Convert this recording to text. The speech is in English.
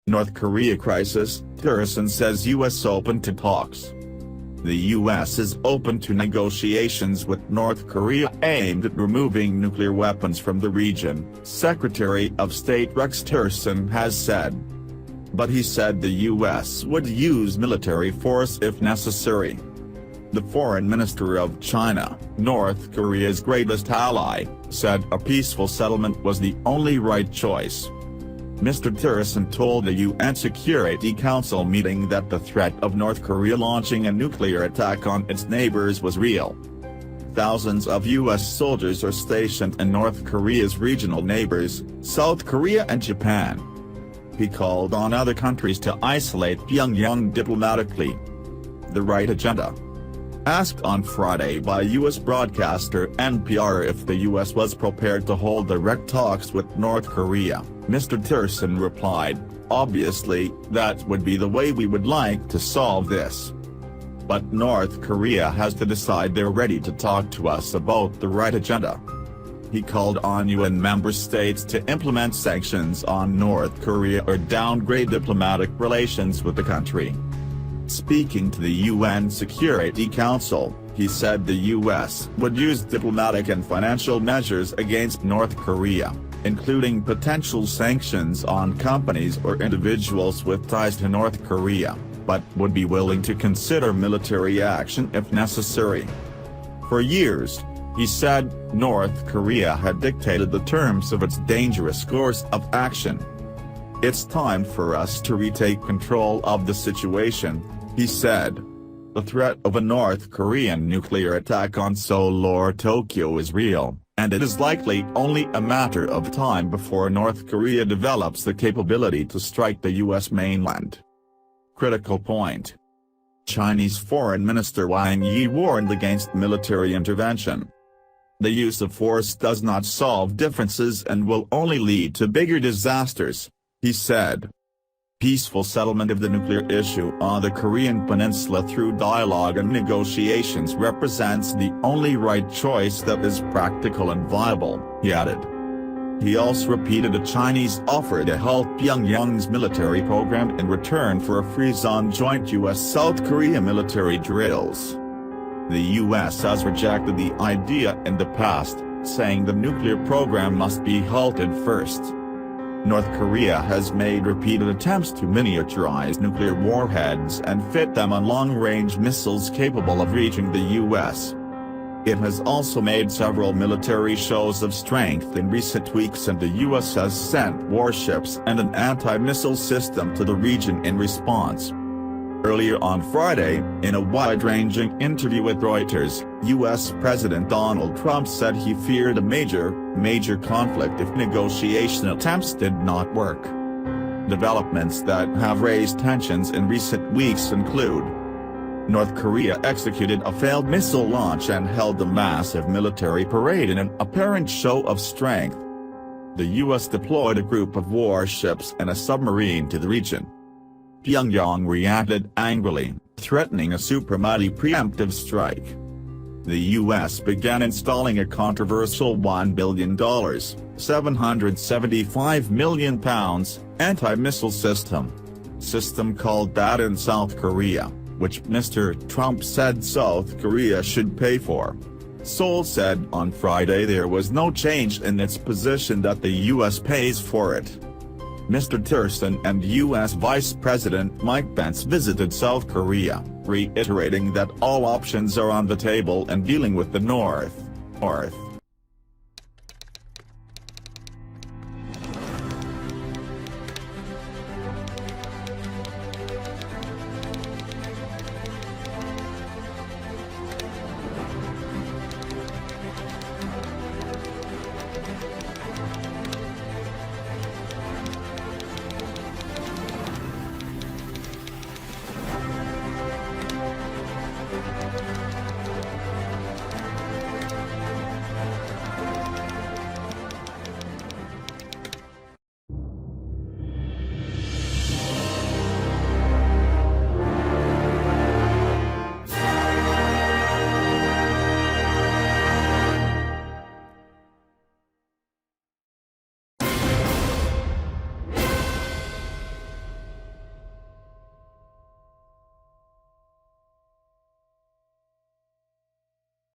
North Korea crisis, Tillerson says U.S. open to talks. The U.S. is open to negotiations with North Korea aimed at removing nuclear weapons from the region, Secretary of State Rex Tillerson has said. But he said the U.S. would use military force if necessary. The foreign minister of China, North Korea's greatest ally, said a peaceful settlement was the only right choice. Mr. Tillerson told a UN Security Council meeting that the threat of North Korea launching a nuclear attack on its neighbors was real. Thousands of U.S. soldiers are stationed in North Korea's regional neighbors, South Korea and Japan. He called on other countries to isolate Pyongyang diplomatically. The right agenda. Asked on Friday by U.S. broadcaster NPR if the U.S. was prepared to hold direct talks with North Korea, Mr. Tillerson replied, "Obviously, that would be the way we would like to solve this. But North Korea has to decide they're ready to talk to us about the right agenda." He called on UN member states to implement sanctions on North Korea or downgrade diplomatic relations with the country. Speaking to the UN Security Council, he said the U.S. would use diplomatic and financial measures against North Korea, including potential sanctions on companies or individuals with ties to North Korea, but would be willing to consider military action if necessary. For years, he said, North Korea had dictated the terms of its dangerous course of action. "It's time for us to retake control of the situation," he said. The threat of a North Korean nuclear attack on Seoul or Tokyo is real, and it is likely only a matter of time before North Korea develops the capability to strike the U.S. mainland. Critical point. Chinese Foreign Minister Wang Yi warned against military intervention. "The use of force does not solve differences and will only lead to bigger disasters," he said. Peaceful settlement of the nuclear issue on the Korean peninsula through dialogue and negotiations represents the only right choice that is practical and viable, he added. He also repeated a Chinese offer to halt Pyongyang's military program in return for a freeze on joint U.S.-South Korea military drills. The U.S. has rejected the idea in the past, saying the nuclear program must be halted first. North Korea has made repeated attempts to miniaturize nuclear warheads and fit them on long-range missiles capable of reaching the U.S. It has also made several military shows of strength in recent weeks, and the U.S. has sent warships and an anti-missile system to the region in response. Earlier on Friday, in a wide-ranging interview with Reuters, U.S. President Donald Trump said he feared a major conflict if negotiation attempts did not work. Developments that have raised tensions in recent weeks include: North Korea executed a failed missile launch and held a massive military parade in an apparent show of strength. The U.S. deployed a group of warships and a submarine to the region. Pyongyang reacted angrily, threatening a Subribe preemptive strike. The U.S. began installing a controversial $1 billion, £775 million, anti-missile system called THAAD in South Korea, which Mr. Trump said South Korea should pay for. Seoul said on Friday there was no change in its position that the U.S. pays for it. Mr. Tillerson and U.S. Vice President Mike Pence visited South Korea, reiterating that all options are on the table in dealing with the North.